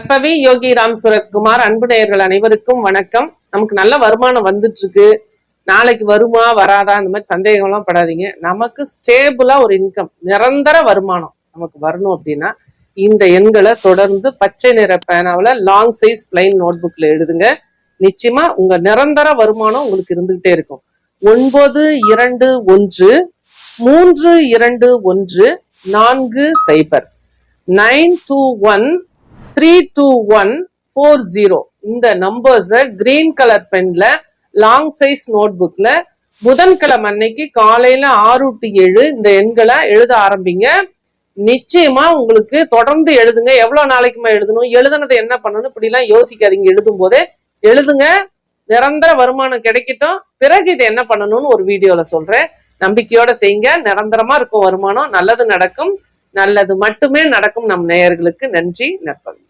நற்பவி யோகி ராம் சுரத்குமார். அன்பு நேயர்கள் அனைவருக்கும் வணக்கம். நமக்கு நல்ல வருமானம் வந்துட்டு இருக்கு, நாளைக்கு வருமா வராதா இந்த மாதிரி சந்தேகம் எல்லாம் படாதீங்க. நமக்கு ஸ்டேபிளா ஒரு இன்கம், நிரந்தர வருமானம் நமக்கு வரணும் அப்படின்னா இந்த எண்களை தொடர்ந்து பச்சை நிற பேனாவில் லாங் சைஸ் பிளைன் நோட் புக்ல எழுதுங்க. நிச்சயமா உங்க நிரந்தர வருமானம் உங்களுக்கு இருந்துகிட்டே இருக்கும். 921-321-40 921-321-40 இந்த நம்பர்ஸ கிரீன் கலர் பென்ல லாங் சைஸ் நோட் புக்ல புதன்கிழமை அன்னைக்கு காலையில 6 to 7 இந்த எண்களை எழுத ஆரம்பிங்க. நிச்சயமா உங்களுக்கு தொடர்ந்து எழுதுங்க. எவ்வளவு நாளைக்குமா எழுதணும், எழுதுனதை என்ன பண்ணணும் இப்படி எல்லாம் யோசிக்காதீங்க. எழுதும் போதே எழுதுங்க. நிரந்தர வருமானம் கிடைக்கட்டும், பிறகு இதை என்ன பண்ணணும்னு ஒரு வீடியோல சொல்றேன். நம்பிக்கையோட செய்யுங்க, நிரந்தரமா இருக்கும் வருமானம். நல்லது நடக்கும், நல்லது மட்டுமே நடக்கும். நம் நேயர்களுக்கு நன்றி. நற்பவி.